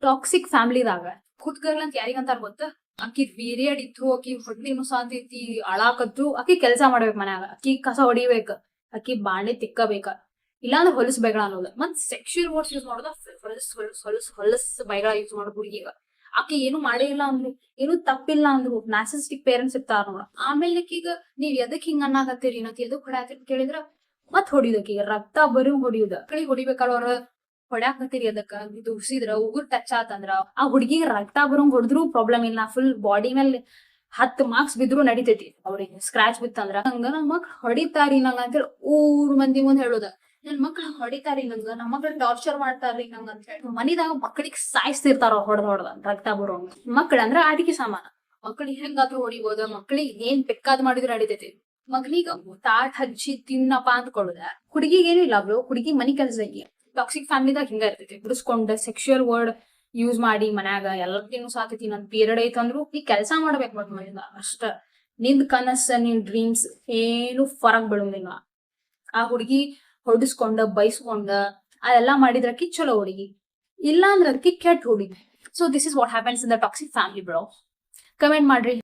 Toxic ಫ್ಯಾಮಿಲಿದಾಗ good girl ಅಂತ ಯಾರಿಗಂತಾರ ಗೊತ್ತ? ಆಕಿ ಪೀರಿಯಡ್ ಇತ್ತು, ಆಕಿ ಹೊಟ್ಟಿ ಮುಸಾತೈತಿ, ಅಳಾಕತ್ತು, ಆಕಿ ಕೆಲಸ ಮಾಡ್ಬೇಕ್ ಮನ್ಯಾಗ, ಆಕಿ ಕಸ ಹೊಡಿಬೇಕ, ಆಕಿ ಬಾಂಡೆ ತಿಕ್ಕಬೇಕ, ಇಲ್ಲಾಂದ್ರೆ ಹೊಲಸ್ ಬೈಗಳ ಅನ್ನೋದು. ಮತ್ ಸೆಕ್ಷುಯಲ್ ವರ್ಡ್ಸ್ ಯೂಸ್ ಮಾಡೋದ ಹೊಲಸ್ ಬೈಗಳ ಯೂಸ್ ಮಾಡೋದು ಹುಡುಗಿಗ. ಆಕಿ ಏನು ಮಾಡೇ ಇಲ್ಲ ಅಂದ್ರು, ಏನು ತಪ್ಪಿಲ್ಲ ಅಂದ್ರು, ನ್ಯಾಸಿಸ್ಟಿಕ್ ಪೇರೆಂಟ್ಸ್ ಇರ್ತಾರ ನೋಡ. ಆಮೇಲೆ ಆಕಿಗ ನೀವ್ ಎದಕ್ ಹಿಂಗ ಅನ್ನಾಕತ್ತೀರಿ, ನತ್ ಎದಕ್ ಹೊಡ್ಯಾತಿರಿ ಕೇಳಿದ್ರ ಮತ್ ಹೊಡಿಯೋದಕ್ಕೀಗ ರಕ್ತ ಬರು ಹೊಡಿಯುದ. ಕಳಿ ಹೊಡಿಬೇಕಾಳ ಅವ್ರ ಹೊಡ್ಯಾಕತ್ತೀರಿ ಅದಕ್ಕ, ಇದು ಉಸಿದ್ರ ಉಗುರ್ ಟಚ್ ಆತಂದ್ರ ಆ ಹುಡ್ಗಿಗೆ ರಕ್ತ ಬರೋಂಗ್ ಹೊಡೆದ್ರು ಪ್ರಾಬ್ಲಮ್ ಇಲ್ಲ, ಫುಲ್ ಬಾಡಿ ಮೇಲೆ 10 ಮಾರ್ಕ್ಸ್ ಬಿದ್ರು ನಡಿತೈತಿ. ಅವ್ರಿಗೆ ಸ್ಕ್ರಾಚ್ ಬಿತ್ತಂದ್ರ ಹಂಗ ನಮ್ ಮಕ್ಳು ಹೊಡಿತಾರಿ ನಂಗ ಅಂತೇಳಿ ಊರ್ ಮಂದಿ ಮುಂದ್ ಹೇಳೋದ, ನನ್ ಮಕ್ಳು ಹೊಡಿತಾರಿ ನಂಗ, ನಮ್ಮ ಮಕ್ಳು ಟಾರ್ಚರ್ ಮಾಡ್ತಾರ್ರಿ ನಂಗ ಅಂತ ಹೇಳಿ ಮನಿದಾಗ ಮಕ್ಕಳಿಗೆ ಸಾಯಿಸ್ತಿರ್ತಾರ ಹೊಡೆದ ರಕ್ತ ಬರೋಂಗ. ಮಕ್ಳ ಅಂದ್ರ ಆಟಿಕೆ ಸಾಮಾನ, ಮಕ್ಳಿಗೆ ಹೆಂಗಾದ್ರೂ ಹೊಡಿಬೋದ, ಮಕ್ಳಿಗೆ ಏನ್ ಬೇಕಾದ್ ಮಾಡಿದ್ರು ನಡಿತೈತಿ. ಮಗನಿಗ ತಾಟ್ ಹಚ್ಚಿ ತಿನ್ನಪ್ಪ ಅಂತ ಕೊಡುದ, ಹುಡುಗಿಗೆ ಏನು ಇಲ್ಲ ಬ್ರೋ, ಹುಡುಗಿ ಮನಿ ಕೆಲಸ ಐತಿ. ಟಾಕ್ಸಿಕ್ ಫ್ಯಾಮಿಲಿದಾಗ ಹಿಂಗ ಇರ್ತೈತಿ, ಬಿಡಿಸ್ಕೊಂಡ್ ಸೆಕ್ಷುಯಲ್ ವರ್ಡ್ ಯೂಸ್ ಮಾಡಿ ಮನ್ಯಾಗ ಎಲ್ಲರಿಗೂ ಸಾಕೈತಿ, ನನ್ ಪೀರಿಯಡ್ ಐತಂದ್ರು ಈ ಕೆಲಸ ಮಾಡ್ಬೇಕು ಮತ್ ಮನಿಂದ ಅಷ್ಟ. ನಿಂದ್ ಕನಸ, ನಿನ್ ಡ್ರೀಮ್ಸ್ ಏನು ಫರಕ್ ಬೀಳಂಗಿಲ್ಲ. ಆ ಹುಡುಗಿ ಹೊಡಿಸ್ಕೊಂಡ ಬೈಸ್ಕೊಂಡ ಅದೆಲ್ಲಾ ಮಾಡಿದ್ರಕಿ ಚಲೋ ಹುಡುಗಿ, ಇಲ್ಲ ಅಂದ್ರ ಅದಕ್ಕೆ ಕೆಟ್ಟ ಹುಡುಗಿ. So this is what happens in the toxic family bro. Comment ಮಾಡ್ರಿ.